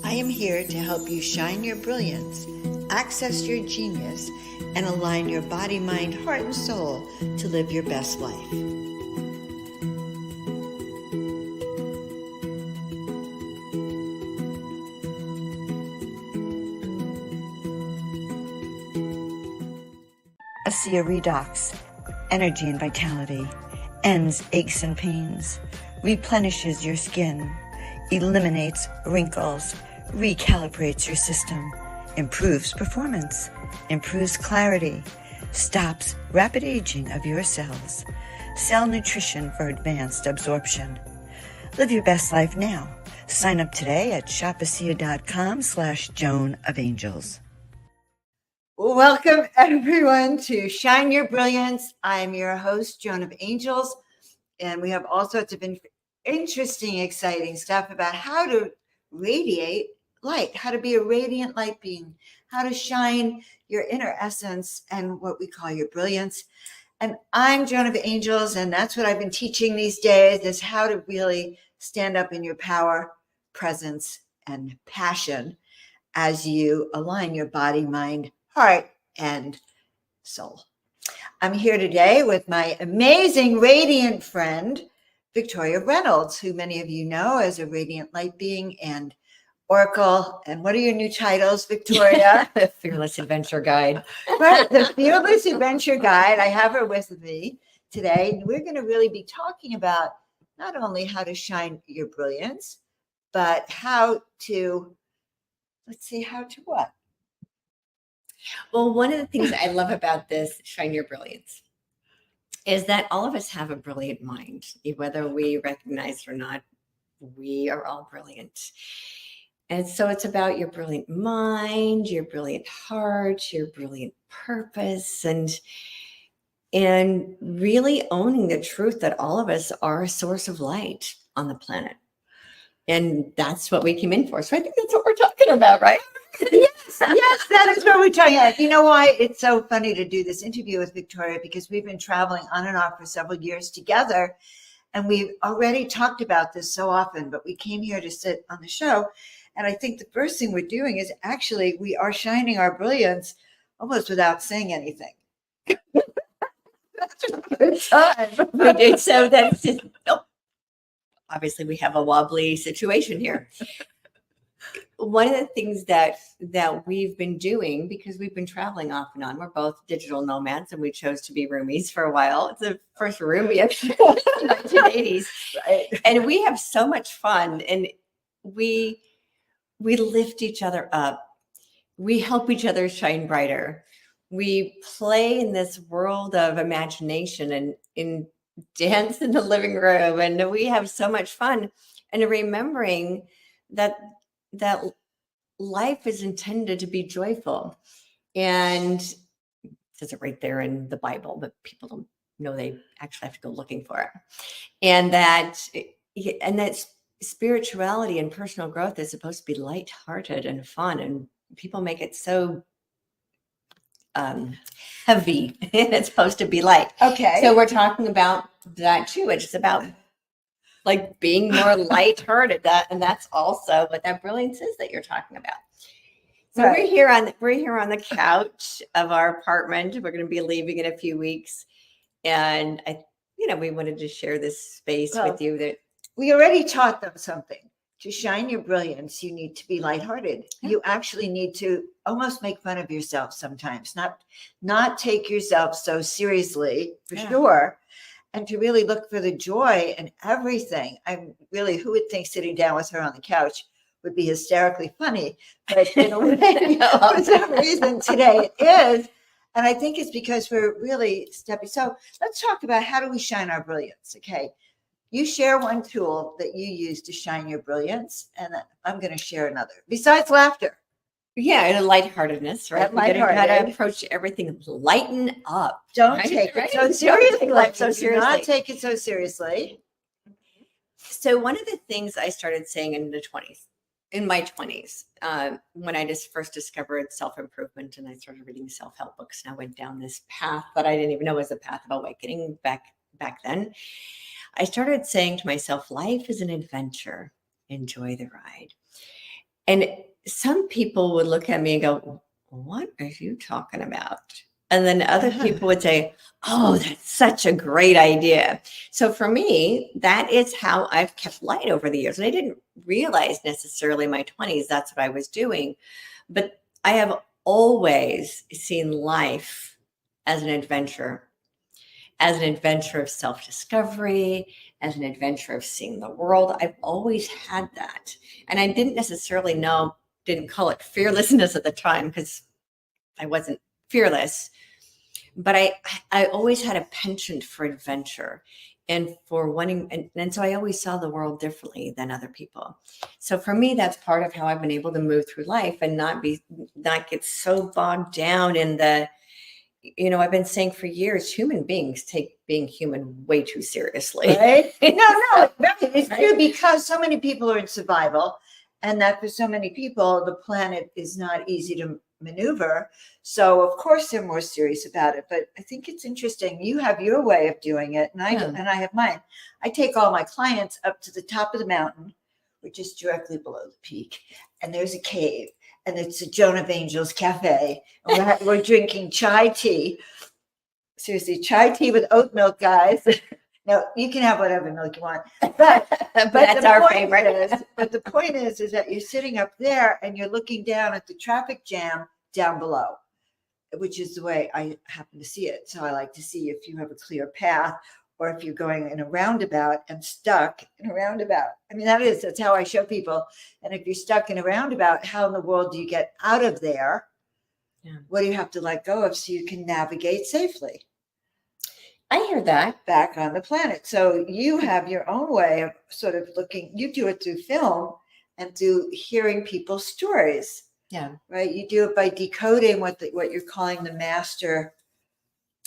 I am here to help you shine your brilliance, access your genius, and align your body, mind, heart, and soul to live your best life. ASEA Redox, energy and vitality, ends aches and pains, replenishes your skin, eliminates wrinkles, recalibrates your system, improves performance, improves clarity, stops rapid aging of your cells, cell nutrition for advanced absorption. Live your best life now. Sign up today at shopasea.com/Joan of Angels. Welcome everyone to Shine Your Brilliance. I'm your host, Joan of Angels, and we have all sorts of interesting, exciting stuff about how to radiate light, how to be a radiant light being, how to shine your inner essence and what we call your brilliance. And I'm Joan of Angels, and that's what I've been teaching these days, is how to really stand up in your power, presence, and passion as you align your body, mind, heart, and soul. I'm here today with my amazing radiant friend, Victoria Reynolds, who many of you know as a radiant light being and Oracle. And what are your new titles, Victoria? The Fearless Adventure Guide. Right, the Fearless Adventure Guide. I have her with me today. We're going to really be talking about not only how to shine your brilliance, but how to, how to what? Well, one of the things I love about this Shine Your Brilliance is that all of us have a brilliant mind. Whether we recognize it or not, we are all brilliant. And so it's about your brilliant mind, your brilliant heart, your brilliant purpose, and really owning the truth that all of us are a source of light on the planet. And that's what we came in for. So I think that's what we're talking about, right? Yes, that is what we're talking about. You know why it's so funny to do this interview with Victoria? Because we've been traveling on and off for several years together, and we've already talked about this so often, but we came here to sit on the show. And I think the first thing we're doing is actually we are shining our brilliance almost without saying anything. That's a good time. We did. So that's just, obviously we have a wobbly situation here. One of the things that we've been doing, because we've been traveling off and on, we're both digital nomads, and we chose to be roomies for a while. It's the first roomie of the 1980s. Right. And we have so much fun, and we lift each other up. We help each other shine brighter. We play in this world of imagination and in dance in the living room, and we have so much fun. And remembering that life is intended to be joyful, and it says it right there in the Bible, but people don't know, they actually have to go looking for it. And that spirituality and personal growth is supposed to be lighthearted and fun, and people make it so heavy. It's supposed to be light. Okay. So we're talking about that too. It's about like being more lighthearted, and that's also what that brilliance is that you're talking about. So right. we're here on the couch of our apartment. We're going to be leaving in a few weeks, and we wanted to share this space with you. That we already taught them something. To shine your brilliance, you need to be lighthearted. Yeah. You actually need to almost make fun of yourself sometimes, not take yourself so seriously, for sure. And to really look for the joy in everything. Who would think sitting down with her on the couch would be hysterically funny? But in a way, for some reason today it is. And I think it's because we're really stepping. So let's talk about how do we shine our brilliance, okay? You share one tool that you use to shine your brilliance, and I'm going to share another, besides laughter. Yeah, and lightheartedness, right? We got to approach everything, lighten up. Don't take it so seriously. Do not take it so seriously. So one of the things I started saying in my 20s, when I just first discovered self-improvement, and I started reading self-help books, and I went down this path that I didn't even know was a path of awakening back then. I started saying to myself, life is an adventure. Enjoy the ride. And some people would look at me and go, what are you talking about? And then other people would say, oh, that's such a great idea. So for me, that is how I've kept light over the years. And I didn't realize necessarily in my 20s that's what I was doing. But I have always seen life as an adventure of self-discovery, as an adventure of seeing the world. I've always had that. And I didn't call it fearlessness at the time because I wasn't fearless, but I always had a penchant for adventure and for wanting, and so I always saw the world differently than other people. So for me, that's part of how I've been able to move through life and not get so bogged down in the, I've been saying for years, human beings take being human way too seriously. Right? No, it's true, because so many people are in survival, and that for so many people, the planet is not easy to maneuver. So of course they're more serious about it. But I think it's interesting. You have your way of doing it, and I have mine. I take all my clients up to the top of the mountain, which is directly below the peak, and there's a cave. And it's a Joan of Angels cafe. And we're drinking chai tea. Seriously, chai tea with oat milk, guys. No, you can have whatever milk you want. But that's our favorite. But the point is that you're sitting up there and you're looking down at the traffic jam down below, which is the way I happen to see it. So I like to see if you have a clear path, or if you're going in a roundabout and stuck in a roundabout. I mean, that's how I show people. And if you're stuck in a roundabout, how in the world do you get out of there? Yeah. What do you have to let go of so you can navigate safely? I hear that. Back on the planet. So you have your own way of sort of looking, you do it through film and through hearing people's stories. Yeah. Right. You do it by decoding what you're calling the master.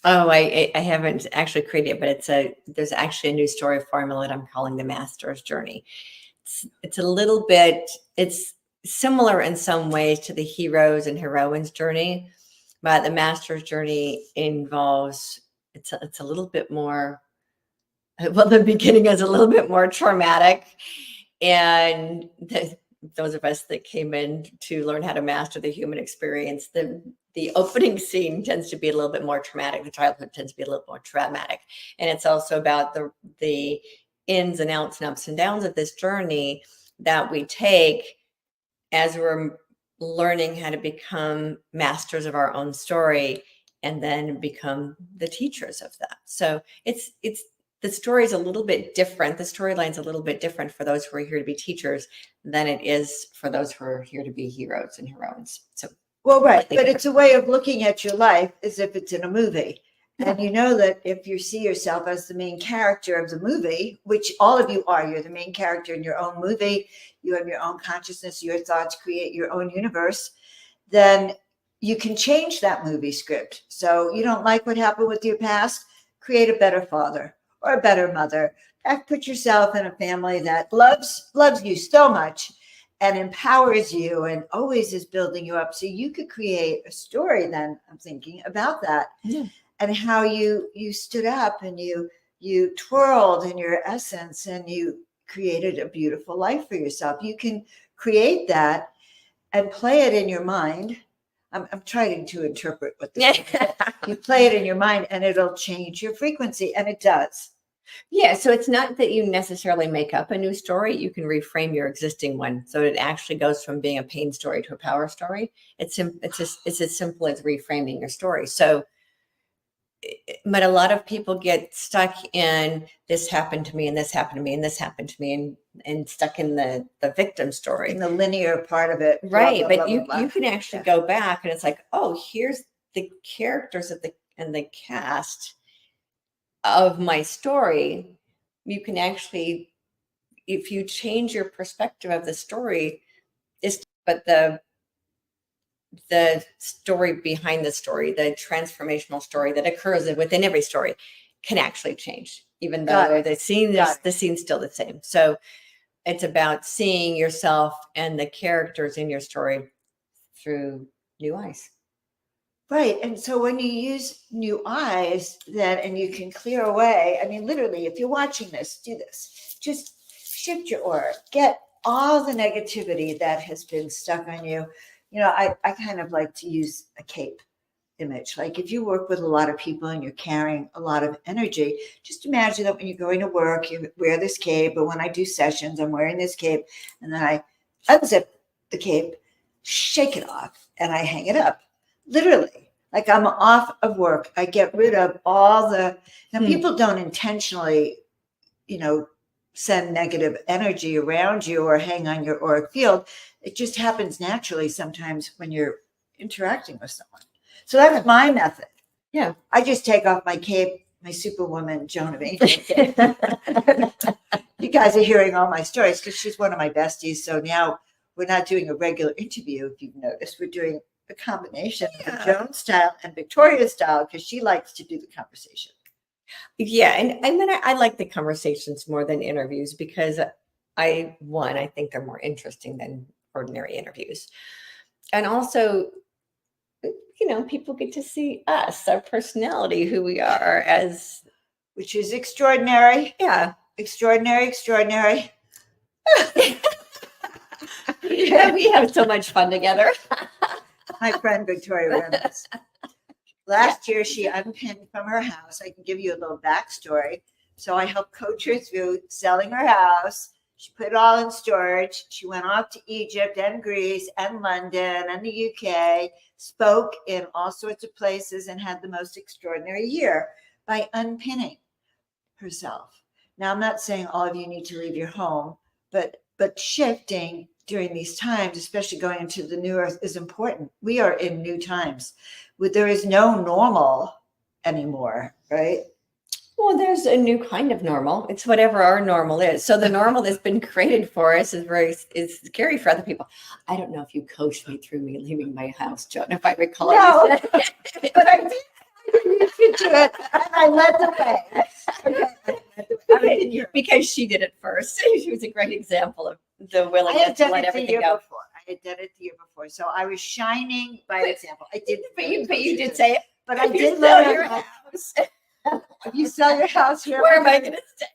Oh, I haven't actually created it, but there's actually a new story formula that I'm calling the Master's Journey. It's a little bit, it's similar in some ways to the heroes and heroines journey, but the Master's Journey involves, it's a little bit more, well, the beginning is a little bit more traumatic. And those of us that came in to learn how to master the human experience, the opening scene tends to be a little bit more traumatic. The childhood tends to be a little more traumatic. And it's also about the ins and outs and ups and downs of this journey that we take as we're learning how to become masters of our own story and then become the teachers of that. So the story is a little bit different. The storyline's a little bit different for those who are here to be teachers than it is for those who are here to be heroes and heroines. So, well, right. But it's a way of looking at your life as if it's in a movie. And you know that if you see yourself as the main character of the movie, which all of you are, you're the main character in your own movie, you have your own consciousness, your thoughts create your own universe, then you can change that movie script. So you don't like what happened with your past, create a better father or a better mother. Put yourself in a family that loves you so much and empowers you and always is building you up. So you could create a story then, I'm thinking, about that. Yeah. And how you stood up and you twirled in your essence and you created a beautiful life for yourself. You can create that and play it in your mind. I'm trying to interpret what this is. You play it in your mind and it'll change your frequency, and it does. Yeah, so it's not that you necessarily make up a new story. You can reframe your existing one. So it actually goes from being a pain story to a power story. It's as simple as reframing your story. So, but a lot of people get stuck in this happened to me and this happened to me and this happened to me and stuck in the victim story. In the linear part of it. Right. Blah, blah, but blah, you can actually go back and it's like, oh, here's the characters and the cast of my story. You can actually, if you change your perspective of the story, but the story behind the story, the transformational story that occurs within every story can actually change, even though the scene's still the same. So it's about seeing yourself and the characters in your story through new eyes. Right. And so when you use new eyes, and you can clear away, I mean, literally, if you're watching this, do this. Just shift your aura, get all the negativity that has been stuck on you. I kind of like to use a cape image. Like if you work with a lot of people and you're carrying a lot of energy, just imagine that when you're going to work, you wear this cape. But when I do sessions, I'm wearing this cape, and then I unzip the cape, shake it off, and I hang it up. Literally, like I'm off of work. I get rid of all the. Now, people don't intentionally, send negative energy around you or hang on your auric field. It just happens naturally sometimes when you're interacting with someone. So that's my method. Yeah. I just take off my cape, my Superwoman Joan of Angels cape. You guys are hearing all my stories because she's one of my besties. So now we're not doing a regular interview, if you've noticed. We're doing a combination of Joan style and Victoria style because she likes to do the conversation. Yeah. And I mean, I like the conversations more than interviews because I think they're more interesting than ordinary interviews. And also, people get to see us, our personality, who we are as. Which is extraordinary. Yeah. Extraordinary. Yeah, we have so much fun together. My friend Victoria Reynolds. Last year, she unpinned from her house. I can give you a little backstory. So I helped coach her through selling her house. She put it all in storage. She went off to Egypt and Greece and London and the UK, spoke in all sorts of places, and had the most extraordinary year by unpinning herself. Now, I'm not saying all of you need to leave your home, but shifting during these times, especially going into the new earth, is important. We are in new times. There is no normal anymore, right? Well, there's a new kind of normal. It's whatever our normal is. So the normal that's been created for us is scary for other people. I don't know if you coached me through me leaving my house, Joan, if I recall. No, but I did. You should do it, and I led the way. Okay. Because she did it first. She was a great example of the willingness to let everything go. I had done it the year before, so I was shining by example. I did, but you did say it. But I did sell your house. If you sell your house here, where am I going to stay?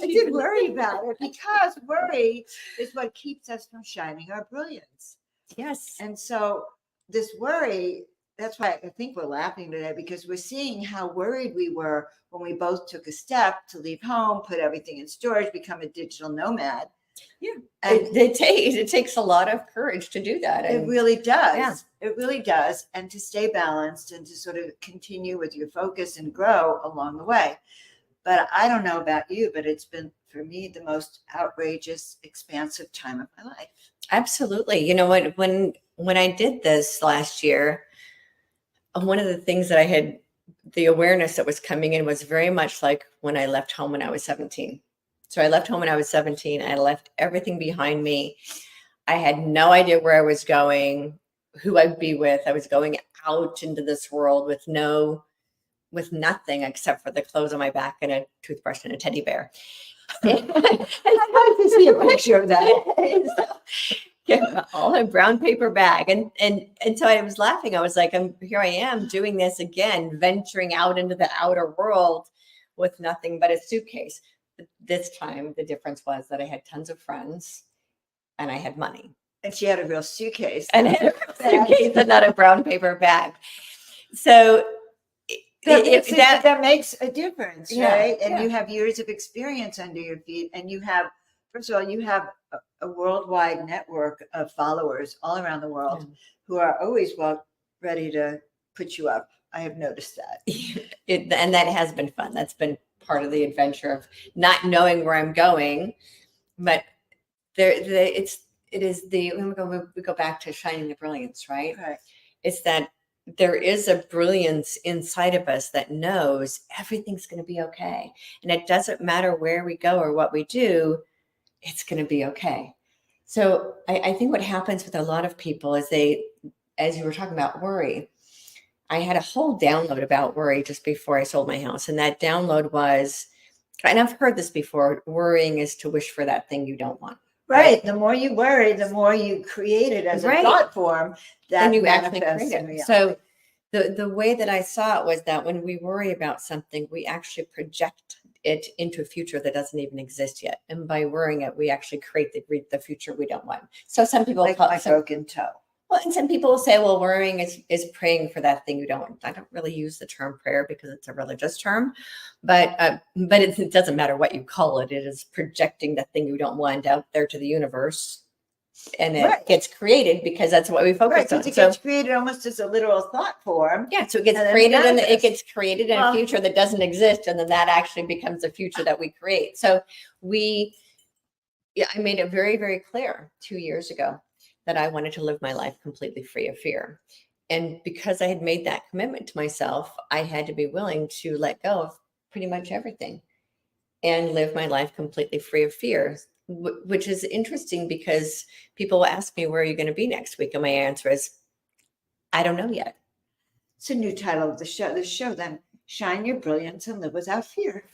I did worry about it because worry is what keeps us from shining our brilliance. Yes. And so this worry, that's why I think we're laughing today, because we're seeing how worried we were when we both took a step to leave home, put everything in storage, become a digital nomad. Yeah. And it takes a lot of courage to do that. It really does. Yeah. It really does. And to stay balanced and to sort of continue with your focus and grow along the way. But I don't know about you, but it's been, for me, the most outrageous, expansive time of my life. Absolutely. You know what? When I did this last year, one of the things that I had, the awareness that was coming in was very much like when I left home when I was 17. So I left home when I was 17. I left everything behind me. I had no idea where I was going, who I'd be with. I was going out into this world with nothing except for the clothes on my back and a toothbrush and a teddy bear. And I'd like to see a picture of that. Yeah, all a brown paper bag. And so I was laughing. I was like, here I am doing this again, venturing out into the outer world with nothing but a suitcase. But this time, the difference was that I had tons of friends and I had money. And she had a real suitcase. And I had a real suitcase and not a brown paper bag. So that makes a difference, yeah, right? And yeah. you have years of experience under your feet, and you have, first of all, you have a worldwide network of followers all around the world who are always ready to put you up. I have noticed that. And that has been fun. That's been part of the adventure of not knowing where I'm going, but we go back to shining the brilliance, right? Right. It's that there is a brilliance inside of us that knows everything's going to be okay. And it doesn't matter where we go or what we do, it's going to be okay. So I think what happens with a lot of people is as you were talking about worry, I had a whole download about worry just before I sold my house. And that download was, and I've heard this before, worrying is to wish for that thing you don't want. Right. The more you worry, the more you create it as a thought form that you manifests actually create it. So the way that I saw it was that when we worry about something, we actually project it into a future that doesn't even exist yet. And by worrying it, we actually create the future we don't want. So some people like my broken toe. Well, and some people will say, well, worrying is praying for that thing you don't want. I don't really use the term prayer because it's a religious term, but it doesn't matter what you call it. It is projecting that thing you don't want out there to the universe, and it gets created because that's what we focus on. It gets created almost as a literal thought form. Yeah, so it gets created, and it gets created in a future that doesn't exist, and then that actually becomes the future that we create. So I made it very, very clear 2 years ago that I wanted to live my life completely free of fear. And because I had made that commitment to myself, I had to be willing to let go of pretty much everything and live my life completely free of fear, which is interesting because people will ask me, where are you going to be next week? And my answer is, I don't know yet. It's a new title of the show then, Shine Your Brilliance and Live Without Fear.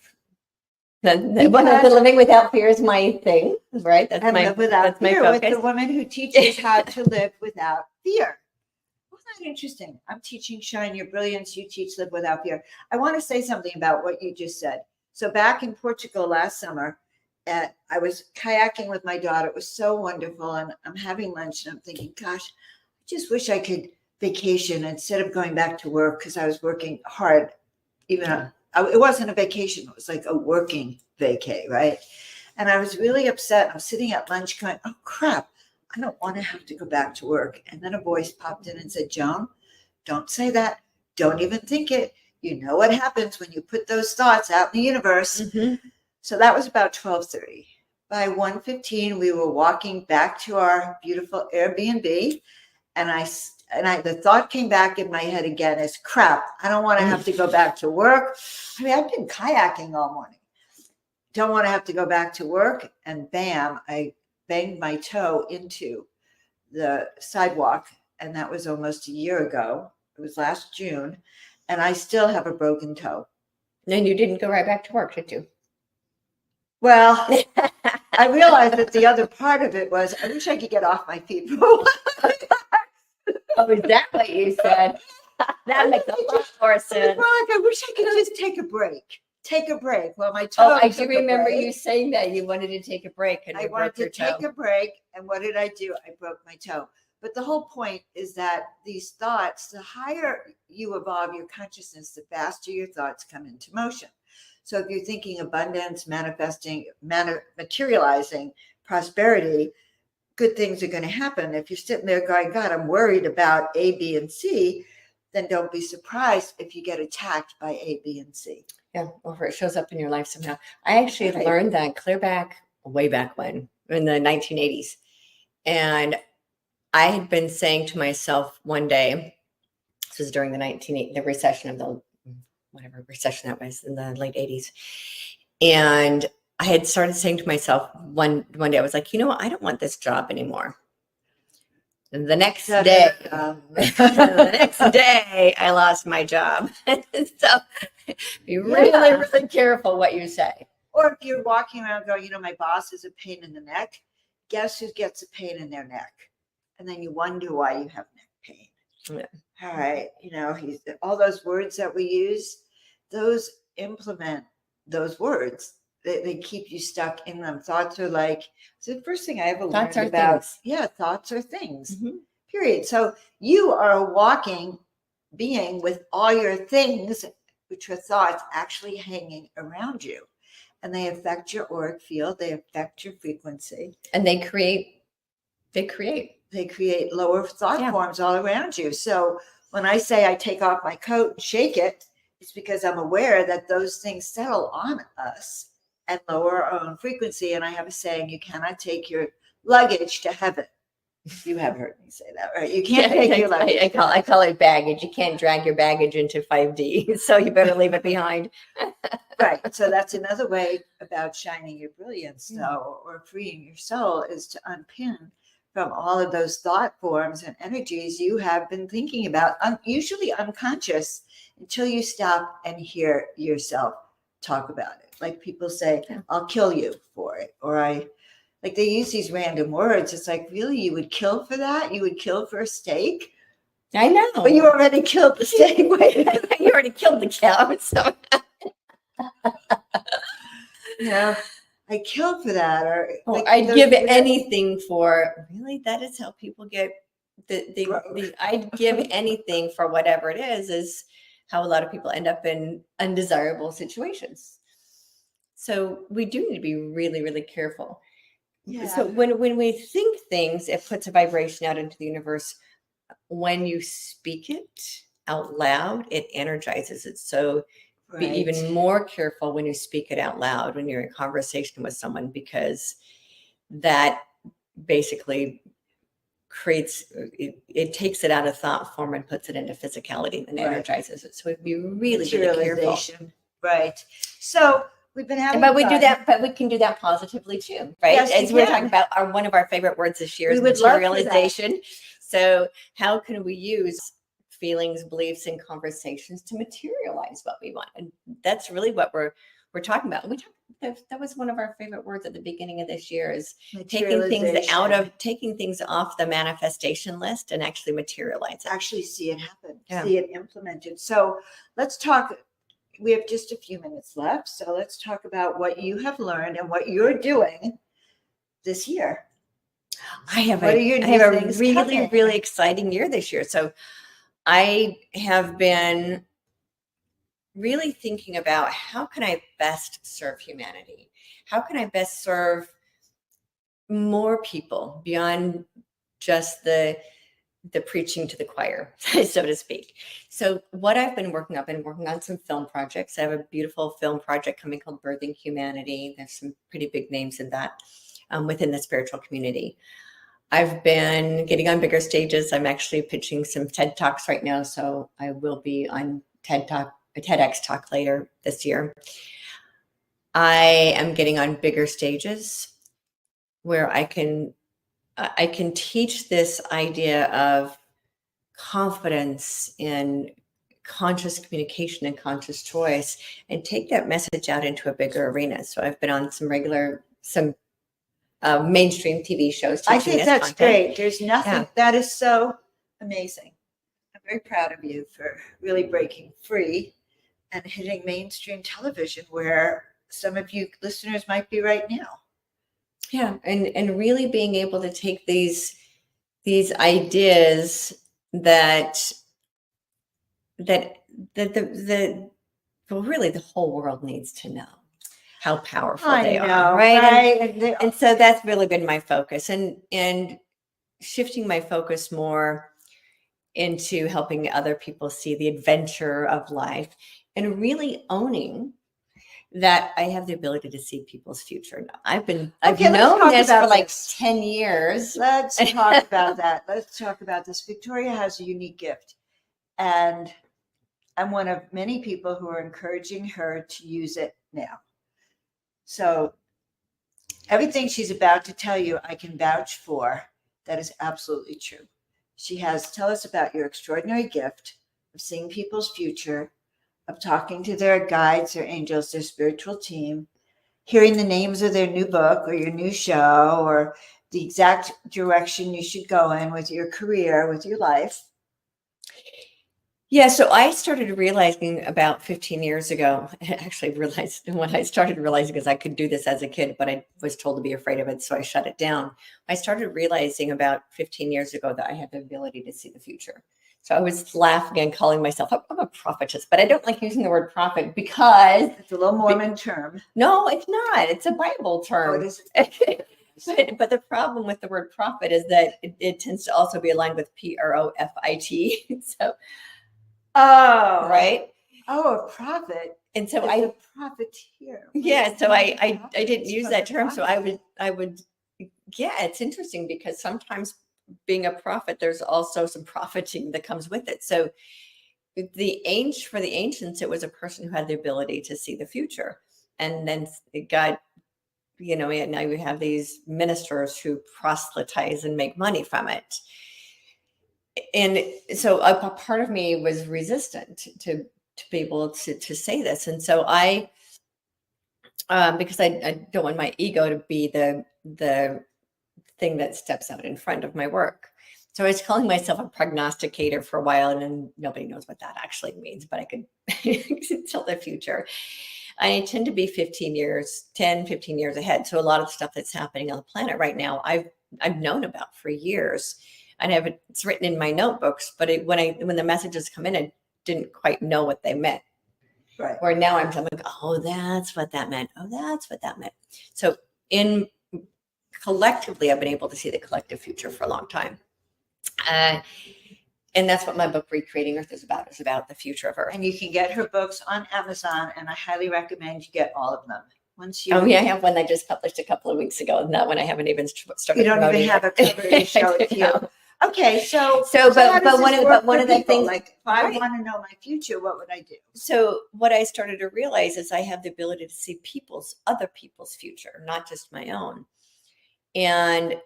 One of the living without fear is my thing, right? That's my focus. With the woman who teaches how to live without fear. Wasn't that interesting? I'm teaching Shine Your Brilliance. You teach Live Without Fear. I want to say something about what you just said. So back in Portugal last summer, I was kayaking with my daughter. It was so wonderful. And I'm having lunch and I'm thinking, gosh, I just wish I could vacation instead of going back to work because I was working hard, it wasn't a vacation. It was like a working vacay, right? And I was really upset. I'm sitting at lunch going, oh, crap. I don't want to have to go back to work. And then a voice popped in and said, Joan, don't say that. Don't even think it. You know what happens when you put those thoughts out in the universe. Mm-hmm. So that was about 12:30. By 1:15, we were walking back to our beautiful Airbnb. And the thought came back in my head again is, crap, I don't want to have to go back to work. I mean, I've been kayaking all morning. Don't want to have to go back to work. And bam, I banged my toe into the sidewalk. And that was almost a year ago. It was last June. And I still have a broken toe. And you didn't go right back to work, did you? Well, I realized that the other part of it was, I wish I could get off my feet for a while. Oh, is that what you said? That makes a lot more sense. I wish I could just take a break. Well, my toe. Oh, I do remember you saying that you wanted to take a break. And I wanted to take a break. And what did I do? I broke my toe. But the whole point is that these thoughts, the higher you evolve your consciousness, the faster your thoughts come into motion. So if you're thinking abundance, manifesting, materializing prosperity, good things are going to happen. If you're sitting there going, God, I'm worried about A, B, and C, then don't be surprised if you get attacked by A, B, and C. Yeah, or it shows up in your life somehow. I actually learned that way back when, in the 1980s. And I had been saying to myself one day, this was during the recession of the, whatever recession that was in the late 80s. And I had started saying to myself one day, I was like, you know what? I don't want this job anymore. And the next day, I lost my job. So be really, really careful what you say. Or if you're walking around going, my boss is a pain in the neck, guess who gets a pain in their neck? And then you wonder why you have neck pain. Yeah. All right. All those words that we use, those implement those words. They keep you stuck in them. Thoughts are the first thing I ever learned about. Things. Yeah, thoughts are things. Mm-hmm. Period. So you are a walking being with all your things, which are thoughts, actually hanging around you. And they affect your auric field. They affect your frequency. And they create lower thought forms all around you. So when I say I take off my coat and shake it, it's because I'm aware that those things settle on us and lower our own frequency. And I have a saying, you cannot take your luggage to heaven. You have heard me say that, right? You can't take your luggage. I call it baggage. You can't drag your baggage into 5D. So you better leave it behind. Right. So that's another way about shining your brilliance, though, or freeing your soul, is to unpin from all of those thought forms and energies you have been thinking about, usually unconscious, until you stop and hear yourself talk about it. Like people say, I'll kill you for it. Or they use these random words. It's like, really, you would kill for that? You would kill for a steak? I know. But you already killed the steak. You already killed the cow. So. you know, I kill for that. Or Well, like I'd those give weird- anything for, really, that is how people get I'd give anything for whatever it is how a lot of people end up in undesirable situations. So we do need to be really, really careful. Yeah. So when we think things, it puts a vibration out into the universe. When you speak it out loud, it energizes it. So be Right. even more careful when you speak it out loud when you're in conversation with someone, because that basically creates it takes it out of thought form and puts it into physicality and Right. energizes it. So we'd be really, really careful. Materialization. Right. So we've been having But we do fun. that, but we can do that positively too, right? Yes, As we we're can. talking about, one of our favorite words this year We is would love for that. materialization. So how can we use feelings, beliefs, and conversations to materialize what we want? And that's really what we're talking about. That was one of our favorite words at the beginning of this year, is taking things off the manifestation list and actually materialize it. Actually see it happen, Yeah. see it implemented. So let's talk. We have just a few minutes left. So let's talk about what you have learned and what you're doing this year. I have What are your new a things really, coming? really exciting year this year. So I have been really thinking about, how can I best serve humanity? How can I best serve more people beyond just the preaching to the choir, so to speak? So what I've been working on some film projects. I have a beautiful film project coming called Birthing Humanity. There's some pretty big names in that within the spiritual community. I've been getting on bigger stages. I'm actually pitching some TED Talks right now. So I will be on a TEDx talk later this year. I am getting on bigger stages where I can teach this idea of confidence in conscious communication and conscious choice, and take that message out into a bigger arena. So I've been on some mainstream TV shows teaching I think this that's content. great. There's nothing that is so amazing. I'm very proud of you for really breaking free and hitting mainstream television, where some of you listeners might be right now. Yeah, and really being able to take these ideas that really the whole world needs to know how powerful they are, right? And so that's really been my focus, and shifting my focus more into helping other people see the adventure of life, and really owning that I have the ability to see people's future. I've known this for like 10 years. Let's talk about that. Let's talk about this. Victoria has a unique gift, and I'm one of many people who are encouraging her to use it now. So everything she's about to tell you, I can vouch for. That is absolutely true. Tell us about your extraordinary gift of seeing people's future, of talking to their guides, their angels, their spiritual team, hearing the names of their new book or your new show, or the exact direction you should go in with your career, with your life. Yeah, so I started realizing about 15 years ago, when I started realizing is I could do this as a kid, but I was told to be afraid of it, so I shut it down. I started realizing about 15 years ago that I had the ability to see the future. So I was laughing and calling myself, I'm a prophetess, but I don't like using the word prophet because it's a little Mormon term. No, it's not. It's a Bible term. Oh, it is. But the problem with the word prophet is that it tends to also be aligned with PROFIT. So, right. Oh, a prophet. And so a profiteer. Yeah. So I didn't use that term. So I would. Yeah, it's interesting because sometimes being a prophet, there's also some profiting that comes with it. So for the ancients, it was a person who had the ability to see the future, and then it got, now you have these ministers who proselytize and make money from it. And so a part of me was resistant to be able to say this. And so I, because I don't want my ego to be the thing that steps out in front of my work. So I was calling myself a prognosticator for a while, and then nobody knows what that actually means, but I could tell the future. I tend to be 15 years, 10, 15 years ahead. So a lot of the stuff that's happening on the planet right now, I've known about for years, and it's written in my notebooks. But when the messages come in, I didn't quite know what they meant. Right. Where now I'm like, oh, that's what that meant. Oh, that's what that meant. So collectively, I've been able to see the collective future for a long time. And that's what my book, Recreating Earth, is about. It's about the future of Earth. And you can get her books on Amazon, and I highly recommend you get all of them. Oh, yeah, I have one I just published a couple of weeks ago, and that one I haven't even started. You don't even have a cover to show it to you. Okay, but one of the things, like, if I want to know my future, what would I do? So what I started to realize is I have the ability to see other people's future, not just my own. And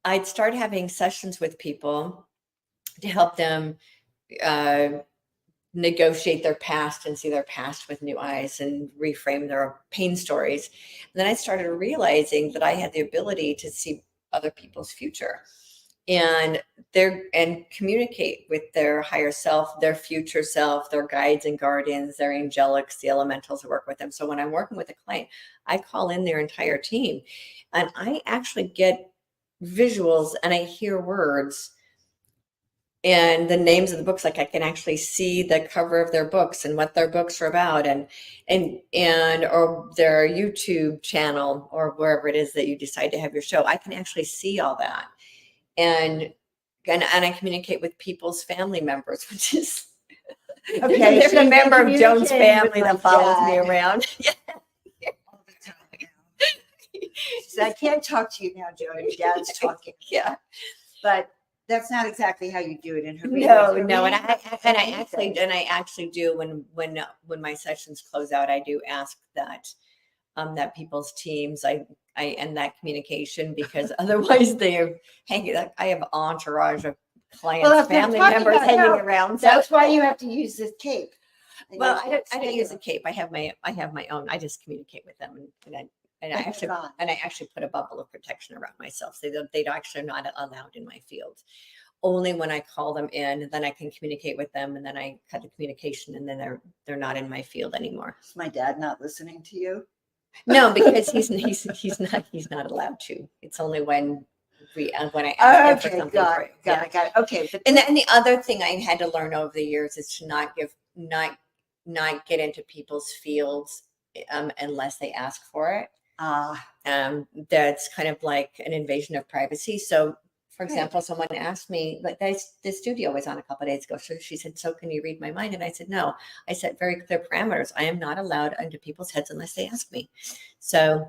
I'd start having sessions with people to help them negotiate their past and see their past with new eyes and reframe their pain stories. And then I started realizing that I had the ability to see other people's future and communicate with their higher self, their future self, their guides and guardians, their angelics, the elementals who work with them. So when I'm working with a client, I call in their entire team, and I actually get visuals and I hear words and the names of the books. Like, I can actually see the cover of their books and what their books are about, and or their YouTube channel, or wherever it is that you decide to have your show. I can actually see all that. And I communicate with people's family members, which is okay. There's a member of Joan's family that follows me around. So I can't talk to you now, Joan. Your dad's talking. Yeah, but that's not exactly how you do it in her readings. No, and I actually do when my sessions close out, I do ask that people's teams, I end that communication, because otherwise they're hanging. I have entourage of clients, family members hanging around. So that's why you have to use this cape. Well, I don't use a cape. I have my own. I just communicate with them, and I actually put a bubble of protection around myself, so they actually are not allowed in my field. Only when I call them in, then I can communicate with them, and then I cut the communication, and then they're not in my field anymore. Is my dad not listening to you? No, because he's not allowed to. It's only when I ask him for something. Got it. Okay, but and the other thing I had to learn over the years is to not get into people's fields unless they ask for it. That's kind of like an invasion of privacy. So, for example, someone asked me, like, the studio was on a couple of days ago. So she said, "So can you read my mind?" And I said, "No." I set very clear parameters. I am not allowed into people's heads unless they ask me. So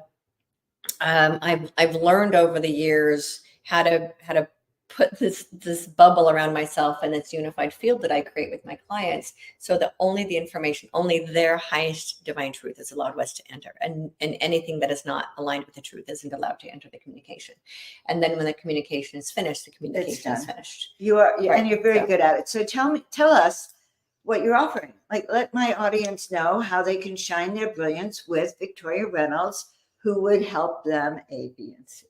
I've learned over the years how to put this bubble around myself and this unified field that I create with my clients, so that only the information, only their highest divine truth is allowed us to enter, and anything that is not aligned with the truth isn't allowed to enter the communication. And then when the communication is finished, the communication is finished. You are, right. And you're very good at it. So tell us what you're offering. Like, let my audience know how they can shine their brilliance with Victoria Reynolds, who would help them A, B, and C.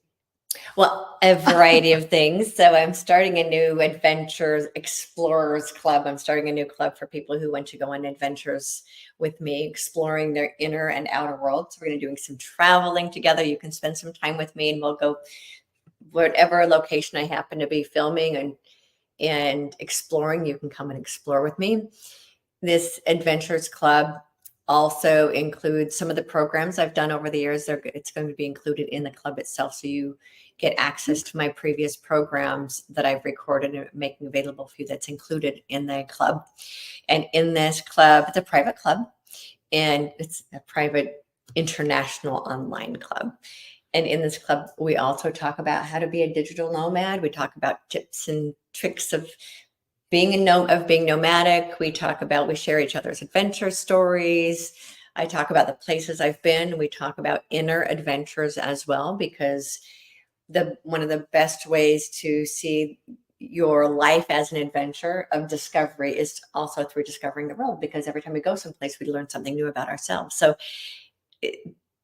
Well, a variety of things. So I'm starting a new Adventures Explorers Club. I'm starting a new club for people who want to go on adventures with me, exploring their inner and outer world. So we're going to be doing some traveling together. You can spend some time with me, and we'll go whatever location I happen to be filming and exploring. You can come and explore with me. This Adventures Club also includes some of the programs I've done over the years. It's going to be included in the club itself. So you get access to my previous programs that I've recorded and making available for you. That's included in the club. And in this club, it's a private club, and it's a private international online club. And in this club, we also talk about how to be a digital nomad. We talk about tips and tricks of being nomadic. We share each other's adventure stories. I talk about the places I've been. We talk about inner adventures as well, because one of the best ways to see your life as an adventure of discovery is also through discovering the world, because every time we go someplace, we learn something new about ourselves. So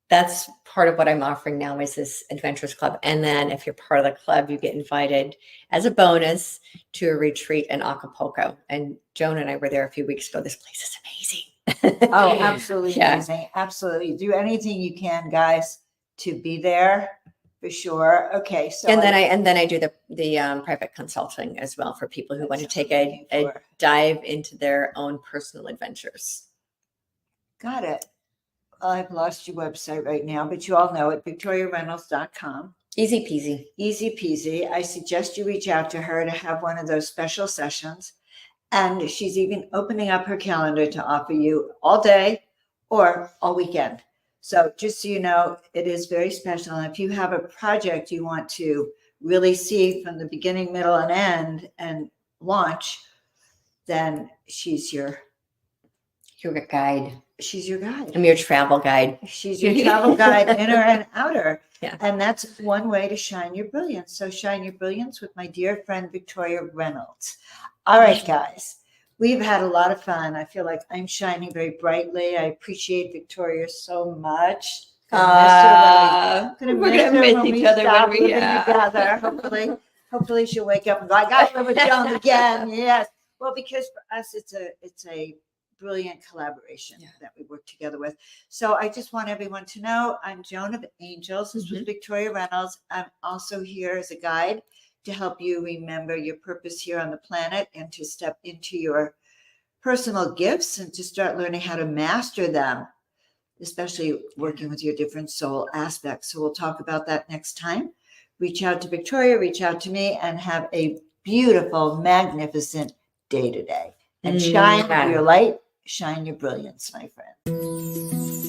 that's part of what I'm offering now, is this Adventures Club. And then if you're part of the club, you get invited as a bonus to a retreat in Acapulco. And Joan and I were there a few weeks ago. This place is Oh, absolutely Yeah. amazing. Absolutely. Do anything you can, guys, to be there for sure. Okay. So And then I do the private consulting as well for people who want to That's take what I'm looking a for. dive into their own personal adventures. Got it. I've lost your website right now, but you all know it, victoriareynolds.com. Easy peasy. Easy peasy. I suggest you reach out to her to have one of those special sessions. And she's even opening up her calendar to offer you all day or all weekend. So just so you know, it is very special. And if you have a project you want to really see from the beginning, middle, and end and launch, then she's your guide. she's your guide. I'm your travel guide. She's your travel guide, inner and outer. Yeah. And that's one way to shine your brilliance. So shine your brilliance with my dear friend, Victoria Reynolds. All right, guys, we've had a lot of fun. I feel like I'm shining very brightly. I appreciate Victoria so much. Gonna miss her when we stop living together. Hopefully she'll wake up and go, I gotta live with Joan again. Yes. Well, because for us, it's a brilliant collaboration that we work together with. So I just want everyone to know I'm Joan of Angels. This was Victoria Reynolds. I'm also here as a guide to help you remember your purpose here on the planet and to step into your personal gifts and to start learning how to master them, especially working with your different soul aspects. So we'll talk about that next time. Reach out to Victoria, reach out to me, and have a beautiful, magnificent day today. And shine your light, shine your brilliance, my friend.